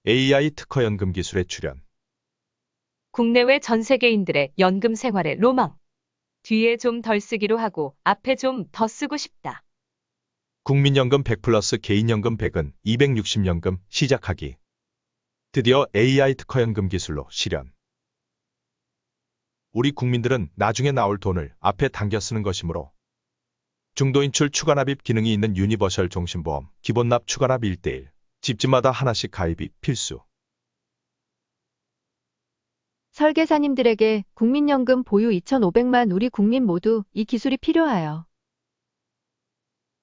AI 특허연금 기술의 출현. 국내외 전 세계인들의 연금 생활의 로망. 뒤에 좀 덜 쓰기로 하고 앞에 좀 더 쓰고 싶다. 국민연금 100 플러스 개인연금 100은 260연금 시작하기. 드디어 AI 특허연금 기술로 실현. 우리 국민들은 나중에 나올 돈을 앞에 당겨 쓰는 것이므로 중도인출 추가납입 기능이 있는 유니버셜 종신보험 기본납 추가납 1:1 집집마다 하나씩 가입이 필수. 설계사님들에게 국민연금 보유 2,500만 우리 국민 모두 이 기술이 필요하여.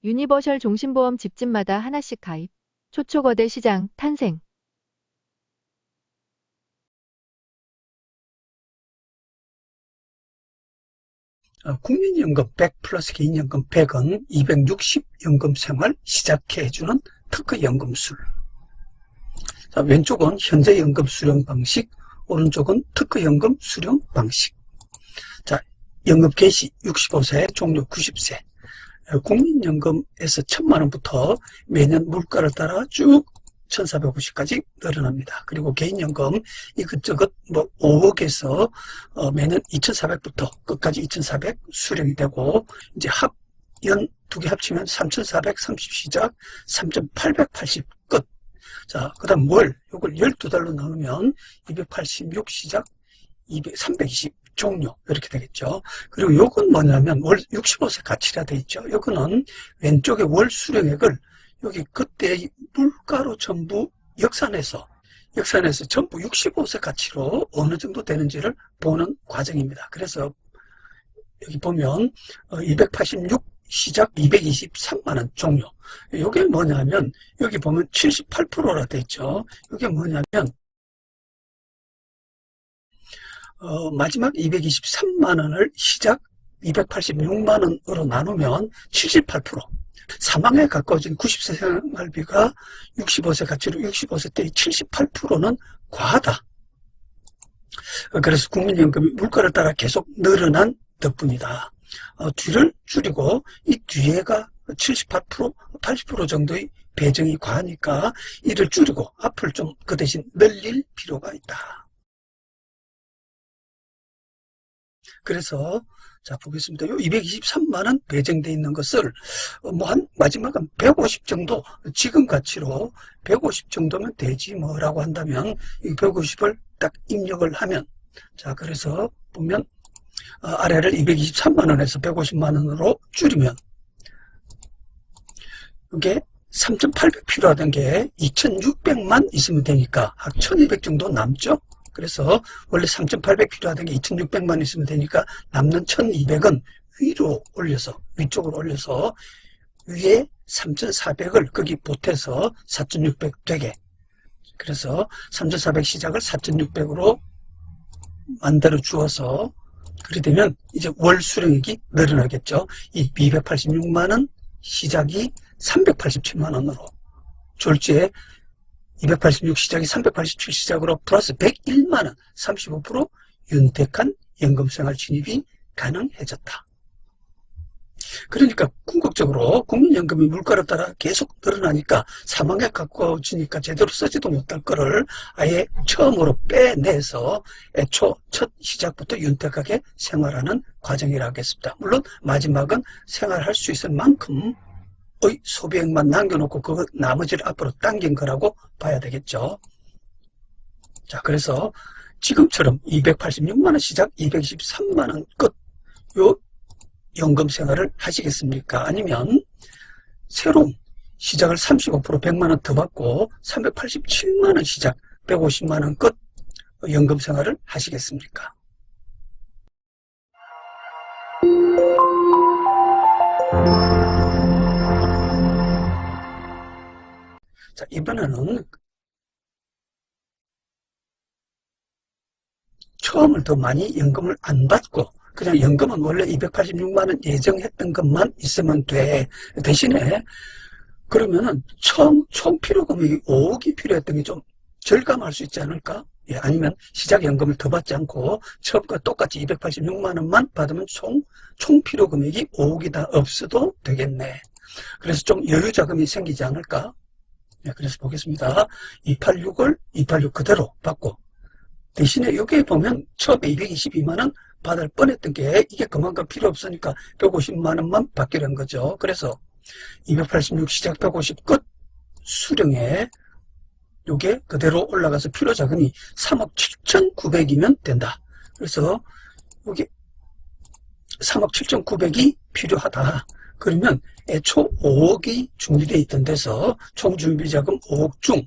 유니버셜 종신보험 집집마다 하나씩 가입. 초초거대 시장 탄생. 국민연금 100 플러스 개인연금 100은 260 연금 생활 시작해 주는 특허연금술. 자, 왼쪽은 현재 연금 수령 방식, 오른쪽은 특허연금 수령 방식. 자, 연금 개시 65세, 종료 90세. 국민연금에서 1,000만원부터 매년 물가를 따라 쭉 1,450까지 늘어납니다. 그리고 개인연금 이것저것 5억에서 매년 2,400부터 끝까지 2,400 수령이 되고, 이제 연 두 개 합치면 3,430 시작, 3,880 끝. 자, 그 다음 월, 요걸 12달로 나누면 286 시작, 320 종료, 이렇게 되겠죠. 그리고 요건 뭐냐면 월 65세 가치라 되어 있죠. 요거는 왼쪽에 월 수령액을 여기 그때 물가로 전부 역산해서 전부 65세 가치로 어느 정도 되는지를 보는 과정입니다. 그래서 여기 보면 286 시작 223만원 종료. 이게 뭐냐면 여기 보면 78%라 되어 있죠. 이게 뭐냐면 마지막 223만원을 시작 286만원으로 나누면 78%. 사망에 가까워진 90세 생활비가 65세 가치로 65세 때의 78%는 과하다. 그래서 국민연금이 물가를 따라 계속 늘어난 덕분이다. 뒤를 줄이고 이 뒤에가 78%, 80% 정도의 배정이 과하니까 이를 줄이고 앞을 좀 그 대신 늘릴 필요가 있다. 그래서 자 보겠습니다. 요 223만원 배정되어 있는 것을 한 마지막은 150 정도, 지금 가치로 150 정도면 되지 뭐라고 한다면 이 150을 딱 입력을 하면, 자 그래서 보면 아래를 223만원에서 150만원으로 줄이면 이게 3,800 필요하던 게 2,600만 있으면 되니까 한 1,200 정도 남죠. 그래서 원래 3,800 필요하던 게 2,600만 있으면 되니까 남는 1,200은 위쪽으로 올려서 위에 3,400을 거기 보태서 4,600 되게, 그래서 3,400 시작을 4,600으로 만들어 주어서 그리 되면 이제 월 수령액이 늘어나겠죠. 이 286만원 시작이 387만원으로 졸지에 286 시작이 387 시작으로 플러스 101만원 35% 윤택한 연금생활 진입이 가능해졌다. 그러니까 궁극적으로 국민연금이 물가를 따라 계속 늘어나니까 사망에 가까워지니까 제대로 쓰지도 못할 거를 아예 처음으로 빼내서 애초 첫 시작부터 윤택하게 생활하는 과정이라 하겠습니다. 물론 마지막은 생활할 수 있을 만큼의 소비액만 남겨놓고 그 나머지를 앞으로 당긴 거라고 봐야 되겠죠. 자, 그래서 지금처럼 286만원 시작 223만원 끝, 요 연금 생활을 하시겠습니까? 아니면 새로운 시작을 35% 100만원 더 받고 387만원 시작 150만원 끝 연금 생활을 하시겠습니까? 자, 이번에는 처음을 더 많이 연금을 안 받고 그냥 연금은 원래 286만원 예정했던 것만 있으면 돼. 대신에 그러면은 총 필요금이 5억이 필요했던 게 좀 절감할 수 있지 않을까? 예, 아니면 시작 연금을 더 받지 않고 처음과 똑같이 286만원만 받으면 총 필요 금액이 5억이 다 없어도 되겠네. 그래서 좀 여유 자금이 생기지 않을까? 네, 그래서 보겠습니다. 286을 286 그대로 받고, 대신에 여기에 보면 처음에 222만원 받을 뻔했던 게 이게 그만큼 필요 없으니까 150만원만 받기로 한 거죠. 그래서 286 시작 150 끝 수령에 요게 그대로 올라가서 필요 자금이 3억 7,900이면 된다. 그래서 여기 3억 7,900이 필요하다. 그러면 애초 5억이 준비되어 있던 데서 총 준비자금 5억 중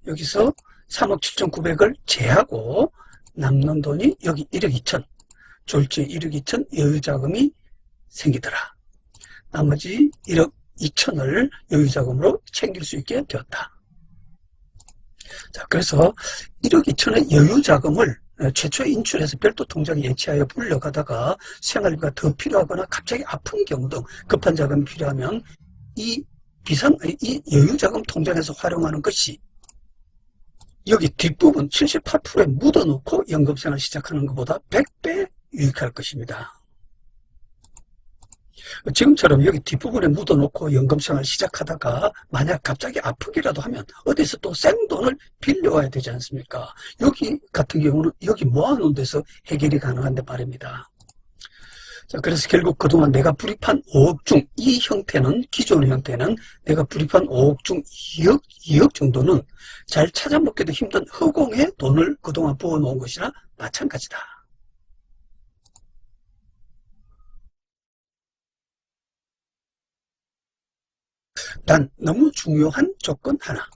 여기서 3억 7,900을 제하고 남는 돈이 여기 1억 2천, 졸지 1억 2천 여유자금이 생기더라. 나머지 1억 2천을 여유자금으로 챙길 수 있게 되었다. 자, 그래서 1억 2천의 여유자금을 최초 인출해서 별도 통장에 예치하여 불려가다가 생활비가 더 필요하거나 갑자기 아픈 경우 등 급한 자금이 필요하면 이 여유자금 통장에서 활용하는 것이 여기 뒷부분 78%에 묻어놓고 연금생활 시작하는 것보다 100배 유익할 것입니다. 지금처럼 여기 뒷부분에 묻어놓고 연금생활 시작하다가 만약 갑자기 아프기라도 하면 어디서 또 생돈을 빌려와야 되지 않습니까? 여기 같은 경우는 여기 모아놓은 데서 해결이 가능한데 말입니다. 자, 그래서 결국 그동안 내가 불입한 5억 중 이 형태는, 기존의 형태는 내가 불입한 5억 중 2억 정도는 잘 찾아먹기도 힘든 허공에 돈을 그동안 부어놓은 것이나 마찬가지다. 단 너무 중요한 조건 하나.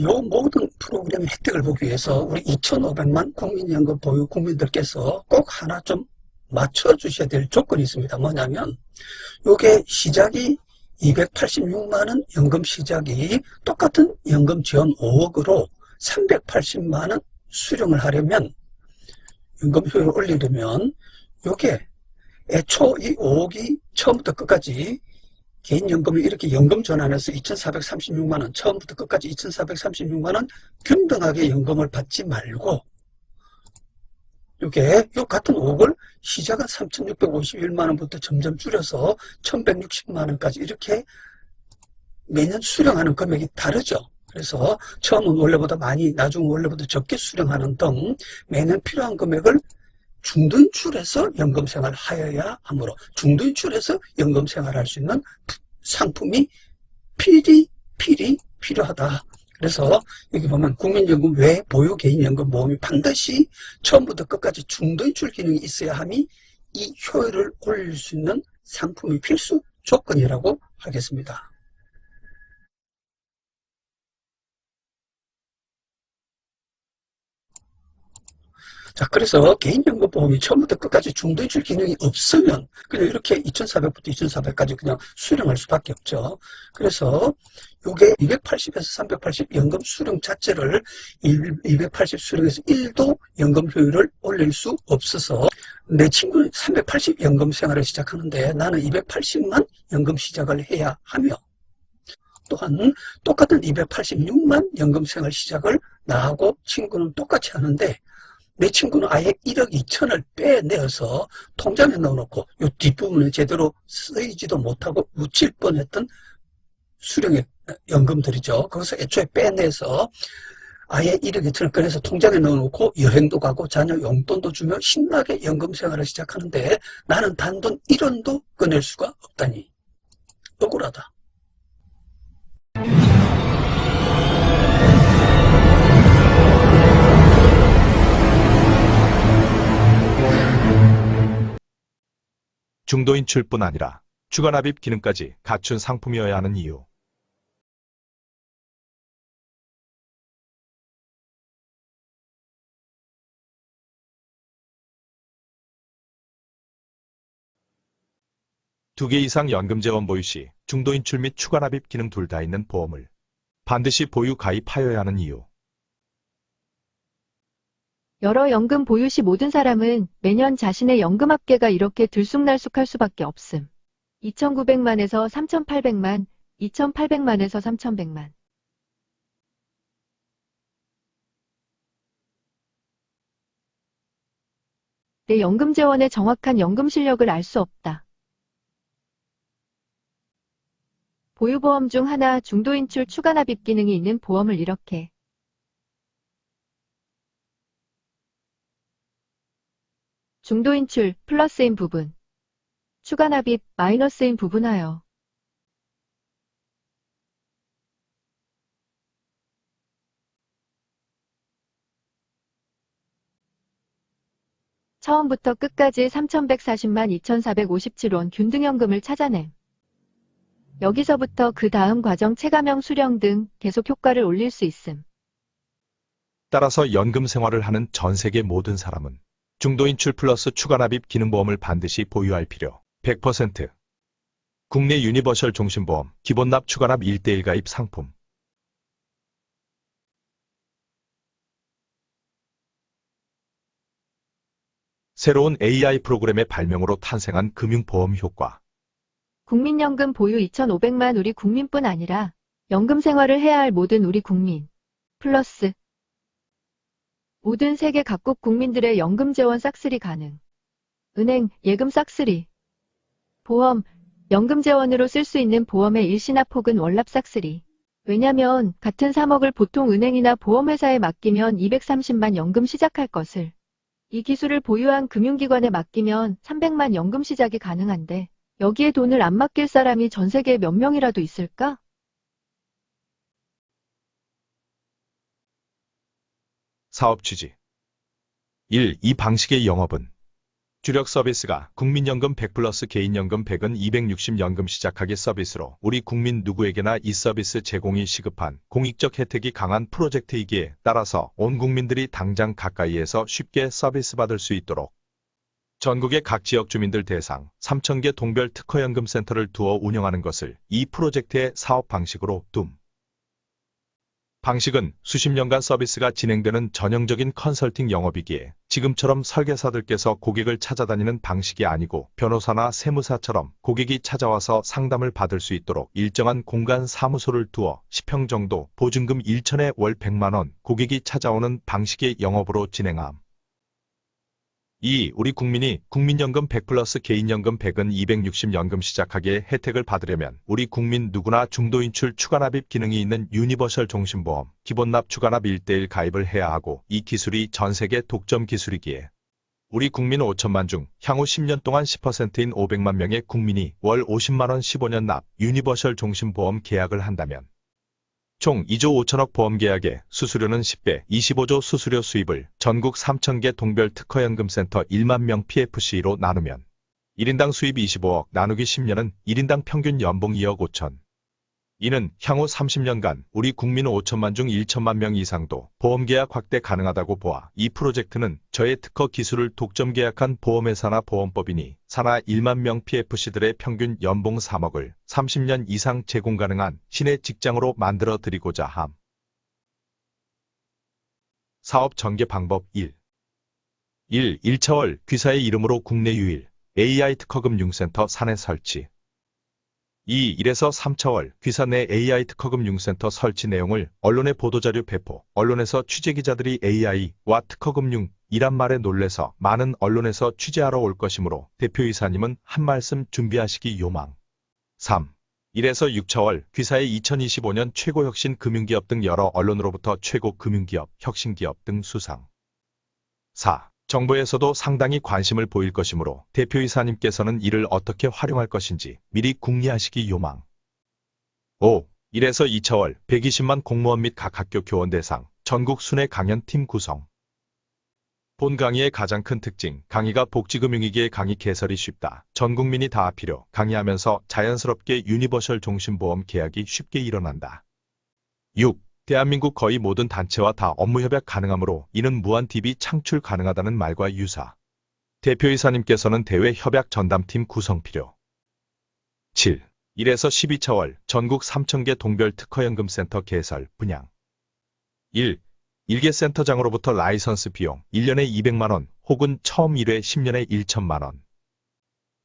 요 모든 프로그램의 혜택을 보기 위해서 우리 2,500만 국민연금 보유 국민들께서 꼭 하나 좀 맞춰주셔야 될 조건이 있습니다. 뭐냐면 요게 시작이 286만원 연금 시작이 똑같은 연금 지원 5억으로 380만원 수령을 하려면 연금 효율을 올리려면 요게 애초 이 5억이 처음부터 끝까지 개인연금을 이렇게 연금 전환해서 2,436만원 처음부터 끝까지 2,436만원 균등하게 연금을 받지 말고 요게 요 같은 5억을 시작은 3,651만원부터 점점 줄여서 1,160만원까지 이렇게 매년 수령하는 금액이 다르죠. 그래서 처음은 원래보다 많이 나중은 원래보다 적게 수령하는 등 매년 필요한 금액을 중도인출해서 연금생활을 하여야 하므로 중도인출해서 연금생활을 할 수 있는 상품이 필히 필요하다. 그래서 여기 보면 국민연금 외 보유 개인연금 보험이 반드시 처음부터 끝까지 중도인출 기능이 있어야 함이 이 효율을 올릴 수 있는 상품이 필수 조건이라고 하겠습니다. 자, 그래서 개인연금보험이 처음부터 끝까지 중도인출 기능이 없으면 그냥 이렇게 2,400부터 2,400까지 그냥 수령할 수밖에 없죠. 그래서 이게 280에서 380 연금 수령 자체를 280 수령에서 1도 연금 효율을 올릴 수 없어서 내 친구는 380 연금 생활을 시작하는데 나는 280만 연금 시작을 해야 하며 또한 똑같은 286만 연금 생활 시작을 나하고 친구는 똑같이 하는데 내 친구는 아예 1억 2천을 빼내어서 통장에 넣어놓고 이 뒷부분은 제대로 쓰이지도 못하고 묻힐 뻔했던 수령의 연금들이죠. 거기서 애초에 빼내서 아예 1억 2천을 꺼내서 통장에 넣어놓고 여행도 가고 자녀 용돈도 주며 신나게 연금 생활을 시작하는데 나는 단돈 1원도 꺼낼 수가 없다니 억울하다. 중도인출뿐 아니라 추가납입 기능까지 갖춘 상품이어야 하는 이유. 두 개 이상 연금재원 보유 시 중도인출 및 추가납입 기능 둘 다 있는 보험을 반드시 보유 가입하여야 하는 이유. 여러 연금 보유 시 모든 사람은 매년 자신의 연금 합계가 이렇게 들쑥날쑥할 수밖에 없음. 2,900만에서 3,800만, 2,800만에서 3,100만. 내 연금 재원의 정확한 연금 실력을 알 수 없다. 보유보험 중 하나 중도인출 추가납입 기능이 있는 보험을 이렇게 중도인출 플러스인 부분, 추가납입 마이너스인 부분하여 처음부터 끝까지 3,140만 2,457원 균등연금을 찾아냄. 여기서부터 그 다음 과정 체감형 수령 등 계속 효과를 올릴 수 있음. 따라서 연금 생활을 하는 전 세계 모든 사람은 중도인출 플러스 추가납입 기능보험을 반드시 보유할 필요 100%. 국내 유니버셜 종신보험 기본납 추가납 1:1 가입 상품. 새로운 AI 프로그램의 발명으로 탄생한 금융보험 효과. 국민연금 보유 2,500만 우리 국민뿐 아니라 연금 생활을 해야 할 모든 우리 국민. 플러스 모든 세계 각국 국민들의 연금 재원 싹쓸이 가능. 은행, 예금 싹쓸이. 보험, 연금 재원으로 쓸 수 있는 보험의 일시납 혹은 월납 싹쓸이. 왜냐면 같은 3억을 보통 은행이나 보험회사에 맡기면 230만 연금 시작할 것을. 이 기술을 보유한 금융기관에 맡기면 300만 연금 시작이 가능한데 여기에 돈을 안 맡길 사람이 전 세계에 몇 명이라도 있을까? 사업 취지 1. 이 방식의 영업은 주력 서비스가 국민연금 100 플러스 개인연금 100은 260 연금 시작하기 서비스로 우리 국민 누구에게나 이 서비스 제공이 시급한 공익적 혜택이 강한 프로젝트이기에 따라서 온 국민들이 당장 가까이에서 쉽게 서비스 받을 수 있도록 전국의 각 지역 주민들 대상 3,000개 동별 특허연금센터를 두어 운영하는 것을 이 프로젝트의 사업 방식으로 둠. 방식은 수십 년간 서비스가 진행되는 전형적인 컨설팅 영업이기에 지금처럼 설계사들께서 고객을 찾아다니는 방식이 아니고 변호사나 세무사처럼 고객이 찾아와서 상담을 받을 수 있도록 일정한 공간 사무소를 두어 10평 정도 보증금 1천에 월 100만 원 고객이 찾아오는 방식의 영업으로 진행함. 2. 우리 국민이 국민연금 100 플러스 개인연금 100은 260 연금 시작하기에 혜택을 받으려면 우리 국민 누구나 중도인출 추가납입 기능이 있는 유니버셜 종신보험 기본납 추가납 1:1 가입을 해야 하고 이 기술이 전 세계 독점 기술이기에 우리 국민 5천만 중 향후 10년 동안 10%인 500만 명의 국민이 월 50만 원 15년 납 유니버셜 종신보험 계약을 한다면 총 2조 5천억 보험계약에 수수료는 10배 25조 수수료 수입을 전국 3,000개 동별 특허연금센터 1만 명 PFC로 나누면 1인당 수입 25억 나누기 10년은 1인당 평균 연봉 2억 5천. 이는 향후 30년간 우리 국민 5천만 중 1천만 명 이상도 보험계약 확대 가능하다고 보아 이 프로젝트는 저의 특허 기술을 독점 계약한 보험회사나 보험법인이 산하 1만 명 PFC들의 평균 연봉 3억을 30년 이상 제공 가능한 신의 직장으로 만들어 드리고자 함. 사업 전개 방법 1. 1차월 귀사의 이름으로 국내 유일 AI 특허금융센터 사내 설치. 1에서 3차월 귀사 내 AI 특허금융센터 설치 내용을 언론에 보도자료 배포, 언론에서 취재기자들이 AI와 특허금융이란 말에 놀래서 많은 언론에서 취재하러 올 것이므로 대표이사님은 한 말씀 준비하시기 요망. 3. 1에서 6차월 귀사의 2025년 최고 혁신 금융기업 등 여러 언론으로부터 최고 금융기업, 혁신기업 등 수상. 4. 정부에서도 상당히 관심을 보일 것이므로 대표이사님께서는 이를 어떻게 활용할 것인지 미리 궁리하시기 요망. 5. 1에서 2차월 120만 공무원 및 각 학교 교원 대상 전국 순회 강연팀 구성. 본 강의의 가장 큰 특징, 강의가 복지금융이기에 강의 개설이 쉽다. 전 국민이 다 필요, 강의하면서 자연스럽게 유니버셜 종신보험 계약이 쉽게 일어난다. 6. 대한민국 거의 모든 단체와 다 업무 협약 가능하므로 이는 무한 DB 창출 가능하다는 말과 유사. 대표이사님께서는 대외 협약 전담팀 구성 필요. 7. 1에서 12차월 전국 3,000개 동별 특허연금센터 개설, 분양. 1. 1개 센터장으로부터 라이선스 비용 1년에 200만 원 혹은 처음 1회 10년에 1천만 원.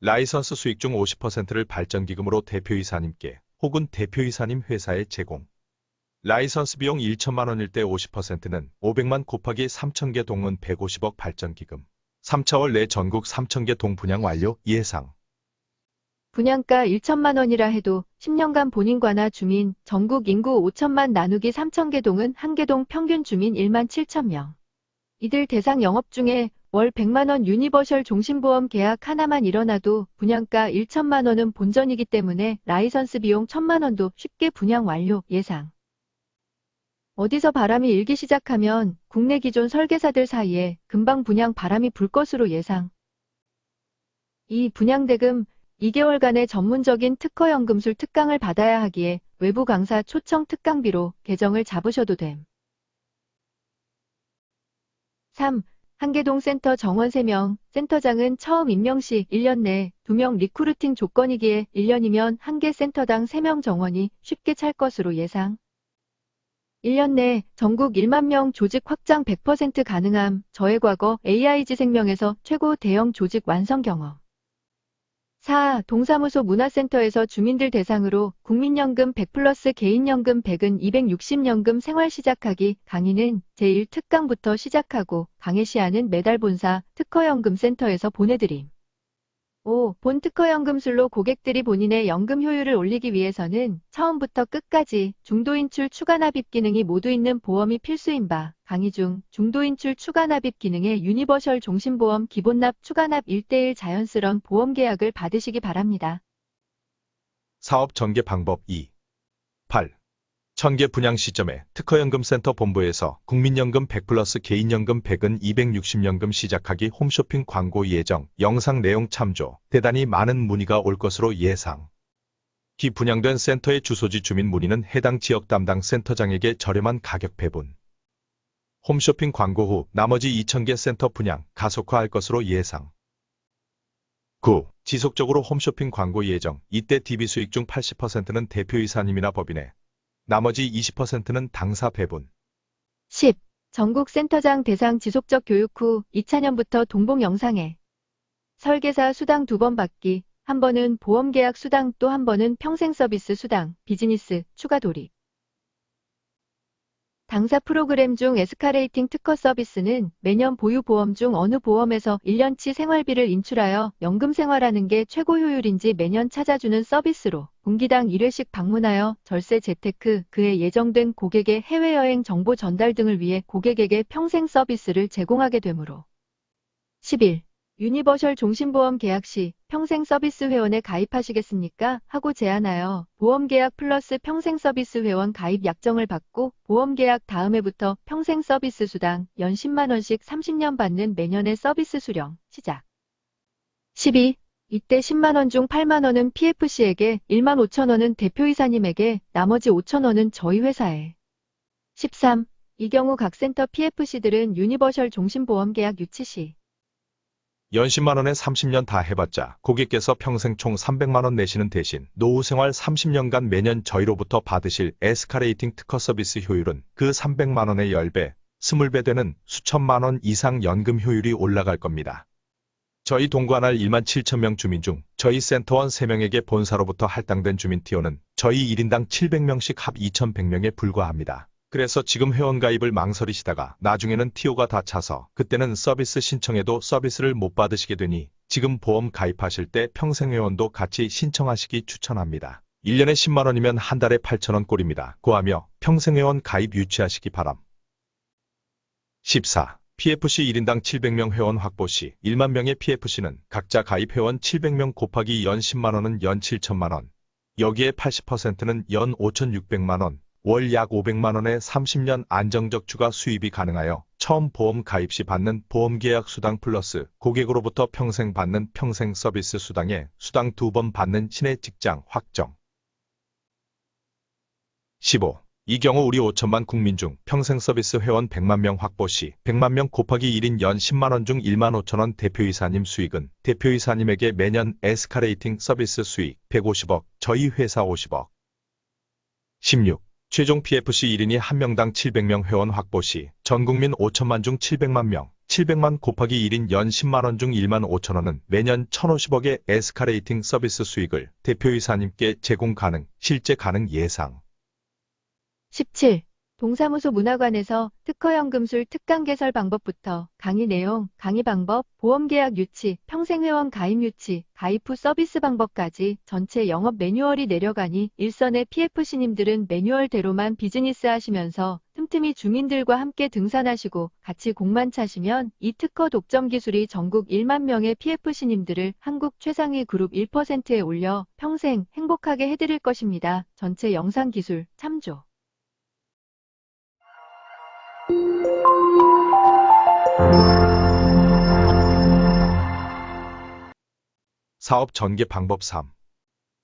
라이선스 수익 중 50%를 발전기금으로 대표이사님께 혹은 대표이사님 회사에 제공. 라이선스 비용 1천만 원일 때 50%는 500만 곱하기 3,000개 동은 150억 발전기금. 3차월 내 전국 3,000개 동 분양 완료 예상. 분양가 1천만 원이라 해도 10년간 본인과나 주민, 전국 인구 5천만 나누기 3,000개 동은 한 개 동 평균 주민 1만 7천 명. 이들 대상 영업 중에 월 100만 원 유니버셜 종신보험 계약 하나만 일어나도 분양가 1천만 원은 본전이기 때문에 라이선스 비용 1천만 원도 쉽게 분양 완료 예상. 어디서 바람이 일기 시작하면 국내 기존 설계사들 사이에 금방 분양 바람이 불 것으로 예상. 이 분양대금 2개월간의 전문적인 특허연금술 특강을 받아야 하기에 외부 강사 초청 특강비로 계정을 잡으셔도 됨. 3. 한계동 센터 정원 3명, 센터장은 처음 임명 시 1년 내 2명 리크루팅 조건이기에 1년이면 한 개 센터당 3명 정원이 쉽게 찰 것으로 예상. 1년 내 전국 1만 명 조직 확장 100% 가능함. 저의 과거 AIG생명에서 최고 대형 조직 완성 경험. 4. 동사무소 문화센터에서 주민들 대상으로 국민연금 100+ 개인연금 100은 260연금 생활 시작하기 강의는 제1특강부터 시작하고 강의 시간은 매달 본사 특허연금센터에서 보내드림. 5. 본 특허연금술로 고객들이 본인의 연금 효율을 올리기 위해서는 처음부터 끝까지 중도인출 추가납입 기능이 모두 있는 보험이 필수인 바 강의 중 중도인출 추가납입 기능의 유니버셜 종신보험 기본납 추가납 1:1 자연스러운 보험계약을 받으시기 바랍니다. 사업 전개 방법 2. 8. 전개 분양 시점에 특허연금센터 본부에서 국민연금 100+ 개인연금 100은 260연금 시작하기 홈쇼핑 광고 예정, 영상 내용 참조, 대단히 많은 문의가 올 것으로 예상. 기 분양된 센터의 주소지 주민 문의는 해당 지역 담당 센터장에게 저렴한 가격 배분. 홈쇼핑 광고 후 나머지 2,000개 센터 분양 가속화할 것으로 예상. 9. 지속적으로 홈쇼핑 광고 예정, 이때 DB 수익 중 80%는 대표이사님이나 법인에, 나머지 20%는 당사 배분. 10. 전국 센터장 대상 지속적 교육 후 2차년부터 동봉 영상에 설계사 수당 2번 받기, 한 번은 보험계약 수당 또 한 번은 평생 서비스 수당, 비즈니스, 추가 돌입. 당사 프로그램 중 에스카레이팅 특허 서비스는 매년 보유 보험 중 어느 보험에서 1년치 생활비를 인출하여 연금 생활하는 게 최고 효율인지 매년 찾아주는 서비스로 분기당 1회씩 방문하여 절세 재테크, 그에 예정된 고객의 해외여행 정보 전달 등을 위해 고객에게 평생 서비스를 제공하게 되므로. 11. 유니버셜 종신보험 계약 시 평생 서비스 회원에 가입하시겠습니까? 하고 제안하여 보험계약 플러스 평생 서비스 회원 가입 약정을 받고 보험계약 다음 해부터 평생 서비스 수당 연 10만 원씩 30년 받는 매년의 서비스 수령 시작. 12. 이때 10만 원 중 8만 원은 PFC에게, 1만 5천 원은 대표이사님에게, 나머지 5천 원은 저희 회사에. 13. 이 경우 각 센터 PFC들은 유니버셜 종신보험 계약 유치 시 연 10만 원에 30년 다 해봤자 고객께서 평생 총 300만 원 내시는 대신 노후생활 30년간 매년 저희로부터 받으실 에스카레이팅 특허 서비스 효율은 그 300만 원의 10배, 20배 되는 수천만 원 이상 연금 효율이 올라갈 겁니다. 저희 동관할 1만 7천 명 주민 중 저희 센터원 3명에게 본사로부터 할당된 주민 티오는 저희 1인당 700명씩 합 2,100명에 불과합니다. 그래서 지금 회원가입을 망설이시다가 나중에는 티오가 다 차서 그때는 서비스 신청해도 서비스를 못 받으시게 되니 지금 보험 가입하실 때 평생회원도 같이 신청하시기 추천합니다. 1년에 10만 원이면 한 달에 8천 원 꼴입니다. 고하며 평생회원 가입 유치하시기 바람. 14. PFC 1인당 700명 회원 확보 시 1만 명의 PFC는 각자 가입 회원 700명 곱하기 연 10만 원은 연 7천만 원. 여기에 80%는 연 5,600만 원. 월 약 500만 원의 30년 안정적 추가 수입이 가능하여 처음 보험 가입 시 받는 보험계약 수당 플러스 고객으로부터 평생 받는 평생 서비스 수당에 수당 2번 받는 신의 직장 확정. 15. 이 경우 우리 5천만 국민 중 평생 서비스 회원 100만 명 확보 시 100만 명 곱하기 1인 연 10만 원 중 1만 5천 원 대표이사님 수익은 대표이사님에게 매년 에스카레이팅 서비스 수익 150억, 저희 회사 50억. 16. 최종 PFC 1인이 1명당 700명 회원 확보 시 전국민 5천만 중 700만 명, 700만 곱하기 1인 연 10만 원 중 1만 5천 원은 매년 1,050억의 에스카레이팅 서비스 수익을 대표이사님께 제공 가능, 실제 가능 예상. 17. 동사무소 문화관에서 특허연금술 특강 개설 방법부터 강의 내용, 강의 방법, 보험계약 유치, 평생회원 가입 유치, 가입 후 서비스 방법까지 전체 영업 매뉴얼이 내려가니 일선의 PFC님들은 매뉴얼대로만 비즈니스 하시면서 틈틈이 주민들과 함께 등산하시고 같이 공만 차시면 이 특허 독점 기술이 전국 1만 명의 PFC님들을 한국 최상위 그룹 1%에 올려 평생 행복하게 해드릴 것입니다. 전체 영상 기술 참조. 사업 전개 방법 3.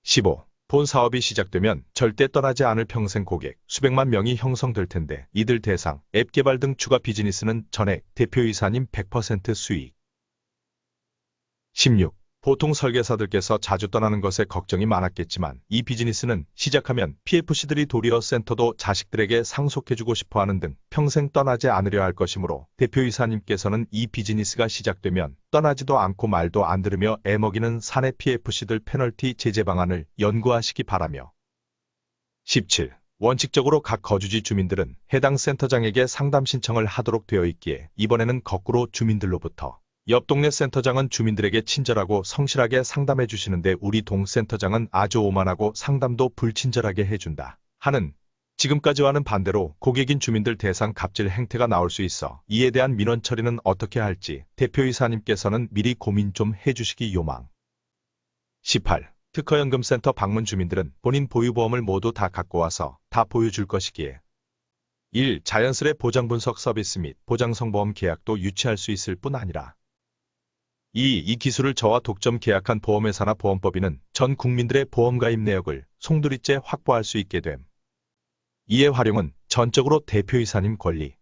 15. 본 사업이 시작되면 절대 떠나지 않을 평생 고객 수백만 명이 형성될 텐데 이들 대상 앱 개발 등 추가 비즈니스는 전액 대표이사님 100% 수익. 16. 보통 설계사들께서 자주 떠나는 것에 걱정이 많았겠지만 이 비즈니스는 시작하면 PFC들이 도리어 센터도 자식들에게 상속해주고 싶어하는 등 평생 떠나지 않으려 할 것이므로 대표이사님께서는 이 비즈니스가 시작되면 떠나지도 않고 말도 안 들으며 애먹이는 사내 PFC들 페널티 제재 방안을 연구하시기 바라며 17. 원칙적으로 각 거주지 주민들은 해당 센터장에게 상담 신청을 하도록 되어 있기에 이번에는 거꾸로 주민들로부터 옆 동네 센터장은 주민들에게 친절하고 성실하게 상담해 주시는데 우리 동 센터장은 아주 오만하고 상담도 불친절하게 해준다 하는 지금까지와는 반대로 고객인 주민들 대상 갑질 행태가 나올 수 있어 이에 대한 민원 처리는 어떻게 할지 대표이사님께서는 미리 고민 좀 해주시기 요망. 18. 특허연금센터 방문 주민들은 본인 보유보험을 모두 다 갖고 와서 다 보여줄 것이기에 1. 자연스레 보장분석 서비스 및 보장성보험 계약도 유치할 수 있을 뿐 아니라 2. 이 기술을 저와 독점 계약한 보험회사나 보험법인은 전 국민들의 보험가입 내역을 송두리째 확보할 수 있게 됨. 이의 활용은 전적으로 대표이사님 권리.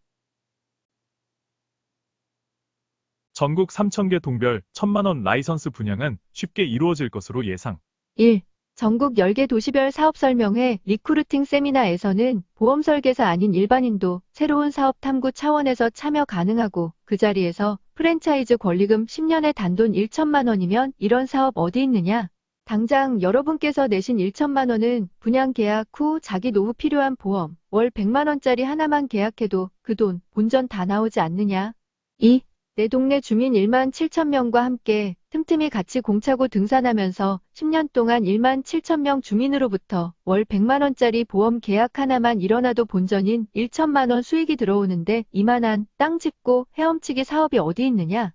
전국 3,000개 동별 1,000만원 라이선스 분양은 쉽게 이루어질 것으로 예상. 1. 전국 10개 도시별 사업 설명회 리크루팅 세미나에서는 보험 설계사 아닌 일반인도 새로운 사업 탐구 차원에서 참여 가능하고 그 자리에서 프랜차이즈 권리금 10년에 단돈 1천만 원이면 이런 사업 어디 있느냐? 당장 여러분께서 내신 1천만 원은 분양 계약 후 자기 노후 필요한 보험 월 100만 원짜리 하나만 계약해도 그 돈 본전 다 나오지 않느냐? 2. 내 동네 주민 1만 7천 명과 함께 틈틈이 같이 공차고 등산하면서 10년 동안 1만 7천 명 주민으로부터 월 100만 원짜리 보험 계약 하나만 일어나도 본전인 1천만 원 수익이 들어오는데 이만한 땅 짚고 헤엄치기 사업이 어디 있느냐?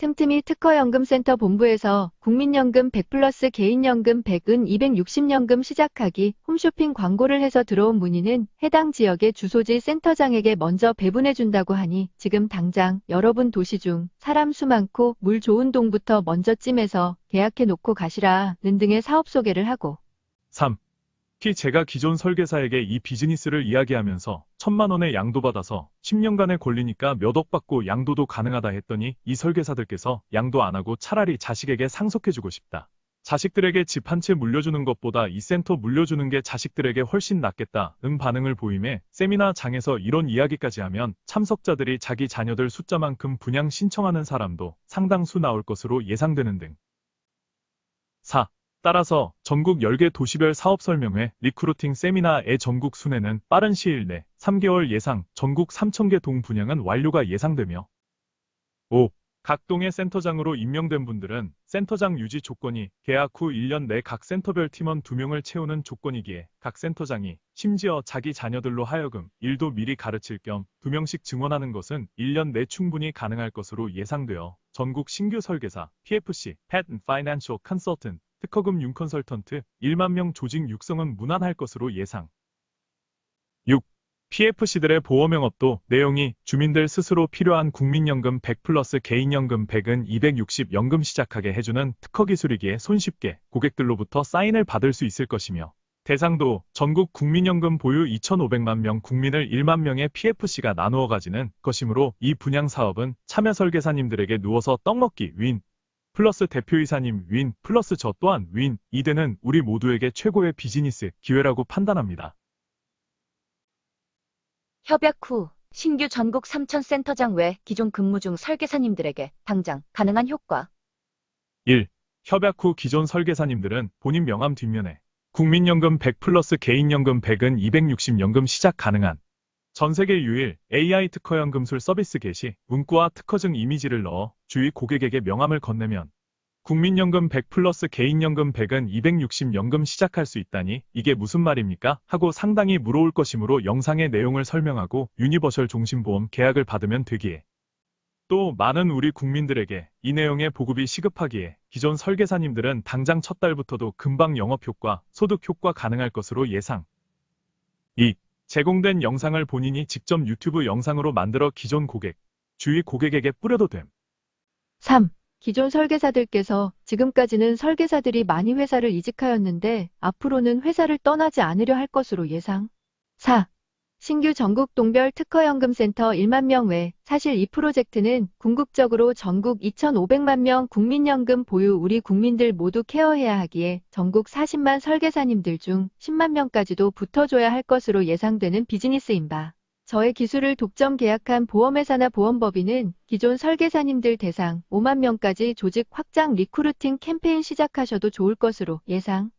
틈틈이 특허연금센터 본부에서 국민연금 100플러스 개인연금 100은 260연금 시작하기 홈쇼핑 광고를 해서 들어온 문의는 해당 지역의 주소지 센터장에게 먼저 배분해준다고 하니 지금 당장 여러분 도시 중 사람 수 많고 물 좋은 동부터 먼저 찜해서 계약해놓고 가시라는 등의 사업 소개를 하고 3. 특히 제가 기존 설계사에게 이 비즈니스를 이야기하면서 1,000만 원의 양도 받아서 10년간의 권리니까 몇 억 받고 양도도 가능하다 했더니 이 설계사들께서 양도 안 하고 차라리 자식에게 상속해주고 싶다. 자식들에게 집 한 채 물려주는 것보다 이 센터 물려주는 게 자식들에게 훨씬 낫겠다 는 반응을 보임에 세미나장에서 이런 이야기까지 하면 참석자들이 자기 자녀들 숫자만큼 분양 신청하는 사람도 상당수 나올 것으로 예상되는 등. 4. 따라서 전국 10개 도시별 사업 설명회 리크루팅 세미나의 전국 순회는 빠른 시일 내 3개월 예상 전국 3,000개 동 분양은 완료가 예상되며 5. 각 동의 센터장으로 임명된 분들은 센터장 유지 조건이 계약 후 1년 내 각 센터별 팀원 2명을 채우는 조건이기에 각 센터장이 심지어 자기 자녀들로 하여금 일도 미리 가르칠 겸 2명씩 증원하는 것은 1년 내 충분히 가능할 것으로 예상되어 전국 신규 설계사, PFC, Pet and Financial Consultant, 특허금융 컨설턴트 1만 명 조직 육성은 무난할 것으로 예상. 6. PFC들의 보험 영업도 내용이 주민들 스스로 필요한 국민연금 100 플러스 개인연금 100은 260 연금 시작하게 해주는 특허 기술이기에 손쉽게 고객들로부터 사인을 받을 수 있을 것이며 대상도 전국 국민연금 보유 2,500만 명 국민을 1만 명의 PFC가 나누어 가지는 것이므로 이 분양 사업은 참여 설계사님들에게 누워서 떡먹기 윈 플러스 대표이사님 윈 플러스 저 또한 윈 이 되는 우리 모두에게 최고의 비즈니스 기회라고 판단합니다. 협약 후 신규 전국 3천 센터장 외 기존 근무 중 설계사님들에게 당장 가능한 효과. 1. 협약 후 기존 설계사님들은 본인 명함 뒷면에 국민연금 100 플러스 개인연금 100은 260연금 시작 가능한 전 세계 유일 AI 특허연금술 서비스 개시, 문구와 특허증 이미지를 넣어 주위 고객에게 명함을 건네면 국민연금 100 플러스 개인연금 100은 260연금 시작할 수 있다니 이게 무슨 말입니까? 하고 상당히 물어올 것이므로 영상의 내용을 설명하고 유니버셜 종신보험 계약을 받으면 되기에 또 많은 우리 국민들에게 이 내용의 보급이 시급하기에 기존 설계사님들은 당장 첫 달부터도 금방 영업효과, 소득효과 가능할 것으로 예상. 2. 제공된 영상을 본인이 직접 유튜브 영상으로 만들어 기존 고객, 주위 고객에게 뿌려도 됨. 3. 기존 설계사들께서 지금까지는 설계사들이 많이 회사를 이직하였는데 앞으로는 회사를 떠나지 않으려 할 것으로 예상. 4. 신규 전국 동별 특허연금센터 1만 명 외, 사실 이 프로젝트는 궁극적으로 전국 2,500만 명 국민연금 보유 우리 국민들 모두 케어해야 하기에 전국 40만 설계사님들 중 10만 명까지도 붙어줘야 할 것으로 예상되는 비즈니스인 바. 저의 기술을 독점 계약한 보험회사나 보험법인은 기존 설계사님들 대상 5만 명까지 조직 확장 리크루팅 캠페인 시작하셔도 좋을 것으로 예상.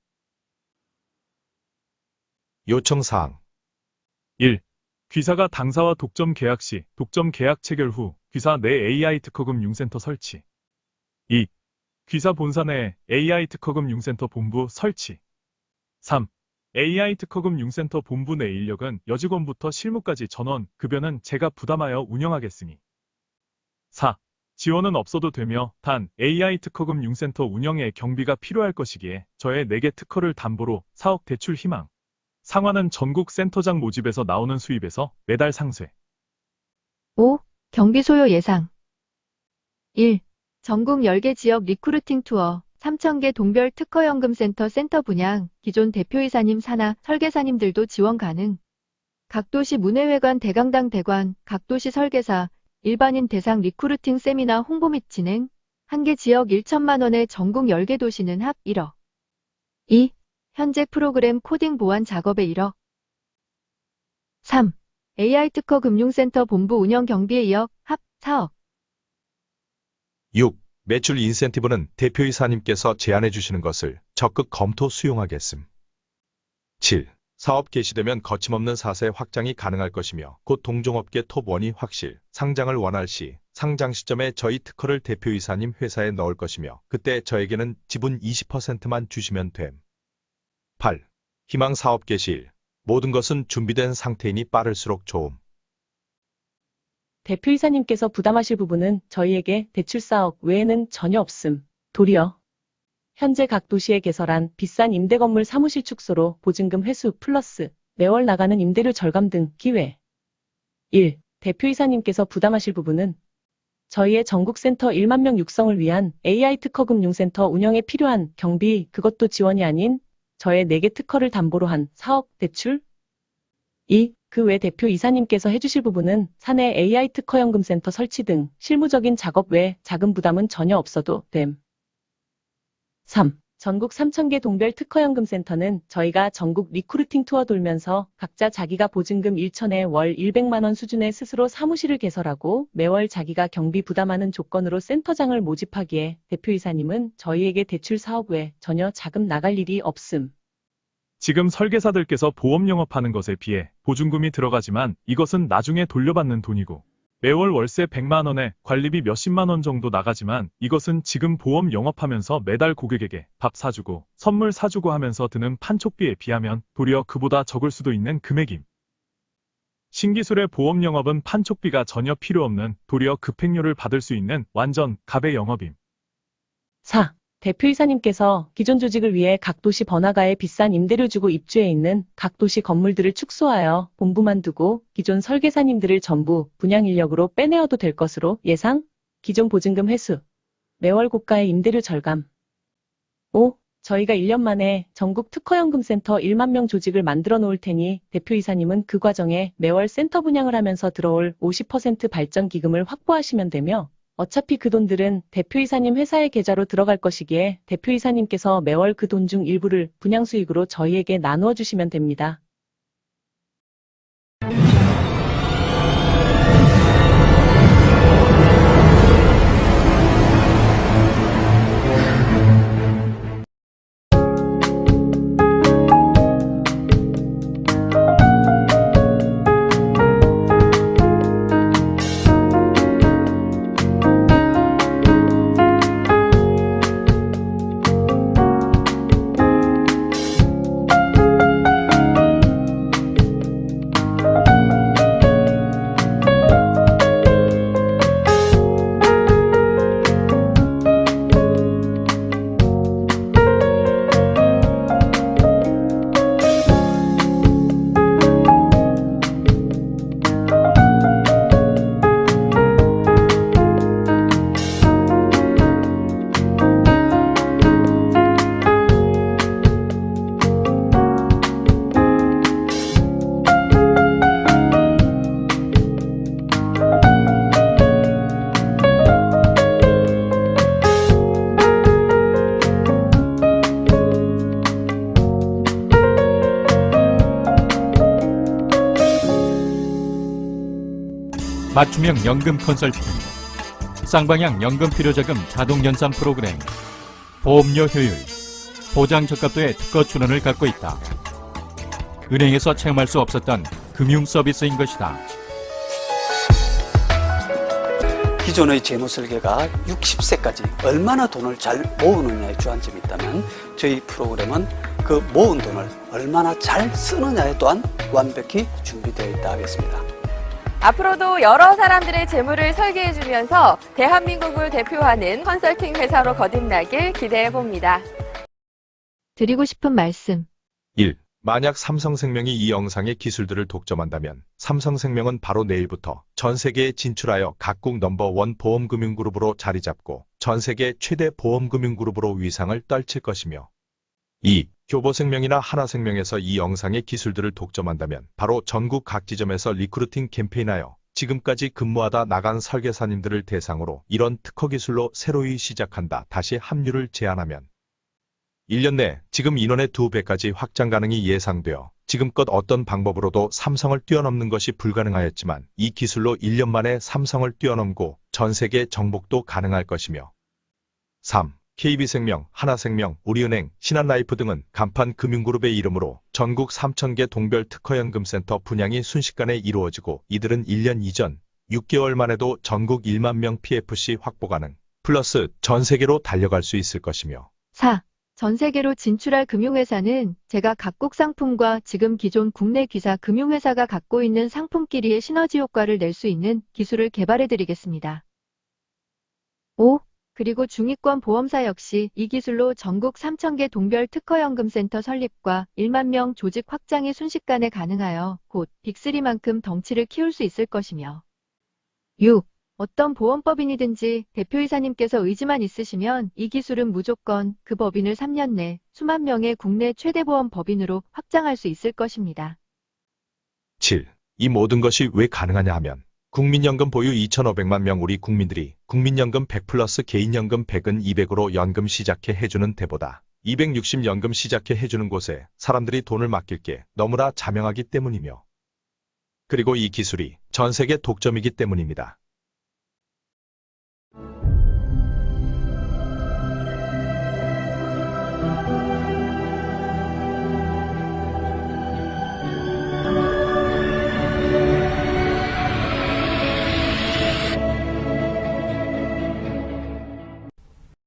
요청사항 1. 귀사가 당사와 독점 계약 시, 독점 계약 체결 후 귀사 내 AI 특허금융센터 설치. 2. 귀사 본사 내에 AI 특허금융센터 본부 설치. 3. AI 특허금융센터 본부 내 인력은 여직원부터 실무까지 전원, 급여는 제가 부담하여 운영하겠으니. 4. 지원은 없어도 되며 단 AI 특허금융센터 운영에 경비가 필요할 것이기에 저의 4개 특허를 담보로 4억 대출 희망. 상환은 전국 센터장 모집에서 나오는 수입에서 매달 상쇄. 5. 경비 소요 예상. 1. 전국 10개 지역 리크루팅 투어, 3,000개 동별 특허연금센터 센터 분양, 기존 대표이사님 산하 설계사님들도 지원 가능. 각 도시 문해회관 대강당 대관, 각 도시 설계사, 일반인 대상 리크루팅 세미나 홍보 및 진행, 한 개 지역 1천만 원의 전국 10개 도시는 합 1억. 2. 현재 프로그램 코딩 보완 작업에 1억. 3. AI 특허 금융센터 본부 운영 경비에 2억, 합 4억. 6. 매출 인센티브는 대표이사님께서 제안해 주시는 것을 적극 검토 수용하겠음. 7. 사업 개시되면 거침없는 사세 확장이 가능할 것이며 곧 동종업계 톱1이 확실, 상장을 원할 시 상장 시점에 저희 특허를 대표이사님 회사에 넣을 것이며 그때 저에게는 지분 20%만 주시면 됨. 8. 희망 사업 개시일. 모든 것은 준비된 상태이니 빠를수록 좋음. 대표이사님께서 부담하실 부분은 저희에게 대출 4억 외에는 전혀 없음. 도리어 현재 각 도시에 개설한 비싼 임대 건물 사무실 축소로 보증금 회수 플러스 매월 나가는 임대료 절감 등 기회. 1. 대표이사님께서 부담하실 부분은 저희의 전국센터 1만 명 육성을 위한 AI 특허금융센터 운영에 필요한 경비, 그것도 지원이 아닌 저의 4개 특허를 담보로 한 4억 대출. 2. 그 외 대표이사님께서 해주실 부분은 사내 AI 특허연금센터 설치 등 실무적인 작업 외 자금 부담은 전혀 없어도 됨. 3. 전국 3,000개 동별 특허연금센터는 저희가 전국 리크루팅 투어 돌면서 각자 자기가 보증금 1천에 월 100만 원 수준의 스스로 사무실을 개설하고 매월 자기가 경비 부담하는 조건으로 센터장을 모집하기에 대표이사님은 저희에게 대출 사업 외 전혀 자금 나갈 일이 없음. 지금 설계사들께서 보험 영업하는 것에 비해 보증금이 들어가지만 이것은 나중에 돌려받는 돈이고 매월 월세 100만 원에 관리비 몇십만 원 정도 나가지만 이것은 지금 보험 영업하면서 매달 고객에게 밥 사주고 선물 사주고 하면서 드는 판촉비에 비하면 도리어 그보다 적을 수도 있는 금액임. 신기술의 보험 영업은 판촉비가 전혀 필요 없는 도리어 급행료를 받을 수 있는 완전 갑의 영업임. 4. 대표이사님께서 기존 조직을 위해 각 도시 번화가에 비싼 임대료 주고 입주해 있는 각 도시 건물들을 축소하여 본부만 두고 기존 설계사님들을 전부 분양 인력으로 빼내어도 될 것으로 예상, 기존 보증금 회수, 매월 고가의 임대료 절감. 5. 저희가 1년 만에 전국 특허연금센터 1만 명 조직을 만들어 놓을 테니 대표이사님은 그 과정에 매월 센터 분양을 하면서 들어올 50% 발전 기금을 확보하시면 되며 어차피 그 돈들은 대표이사님 회사의 계좌로 들어갈 것이기에 대표이사님께서 매월 그 돈 중 일부를 분양 수익으로 저희에게 나누어 주시면 됩니다. 맞춤형 연금 컨설팅, 쌍방향 연금 필요자금 자동 연산 프로그램, 보험료 효율, 보장 적합도의 특허 출원을 갖고 있다. 은행에서 체험할 수 없었던 금융 서비스인 것이다. 기존의 재무 설계가 60세까지 얼마나 돈을 잘 모으느냐에 주안점이 있다면 저희 프로그램은 그 모은 돈을 얼마나 잘 쓰느냐에 또한 완벽히 준비되어 있다 하겠습니다. 앞으로도 여러 사람들의 재물을 설계해주면서 대한민국을 대표하는 컨설팅 회사로 거듭나길 기대해봅니다. 드리고 싶은 말씀. 1. 만약 삼성생명이 이 영상의 기술들을 독점한다면 삼성생명은 바로 내일부터 전 세계에 진출하여 각국 넘버원 보험금융그룹으로 자리 잡고 전 세계 최대 보험금융그룹으로 위상을 떨칠 것이며 2. 교보생명이나 하나생명에서 이 영상의 기술들을 독점한다면 바로 전국 각 지점에서 리크루팅 캠페인하여 지금까지 근무하다 나간 설계사님들을 대상으로 이런 특허 기술로 새로이 시작한다. 다시 합류를 제안하면 1년 내 지금 인원의 2배까지 확장 가능이 예상되어 지금껏 어떤 방법으로도 삼성을 뛰어넘는 것이 불가능하였지만 이 기술로 1년 만에 삼성을 뛰어넘고 전 세계 정복도 가능할 것이며 3. KB생명, 하나생명, 우리은행, 신한라이프 등은 간판 금융그룹의 이름으로 전국 3,000개 동별 특허연금센터 분양이 순식간에 이루어지고 이들은 1년 이전 6개월 만에도 전국 1만 명 PFC 확보 가능, 플러스 전 세계로 달려갈 수 있을 것이며 4. 전 세계로 진출할 금융회사는 제가 각국 상품과 지금 기존 국내 기사 금융회사가 갖고 있는 상품끼리의 시너지 효과를 낼 수 있는 기술을 개발해드리겠습니다. 5. 그리고 중위권 보험사 역시 이 기술로 전국 3,000개 동별 특허연금센터 설립과 1만 명 조직 확장이 순식간에 가능하여 곧 빅3만큼 덩치를 키울 수 있을 것이며 6. 어떤 보험법인이든지 대표이사님께서 의지만 있으시면 이 기술은 무조건 그 법인을 3년 내 수만 명의 국내 최대 보험 법인으로 확장할 수 있을 것입니다. 7. 이 모든 것이 왜 가능하냐 하면 국민연금 보유 2,500만 명 우리 국민들이 국민연금 100 플러스 개인연금 100은 200으로 연금 시작해 해주는 데보다 260 연금 시작해 해주는 곳에 사람들이 돈을 맡길 게 너무나 자명하기 때문이며 그리고 이 기술이 전 세계 독점이기 때문입니다.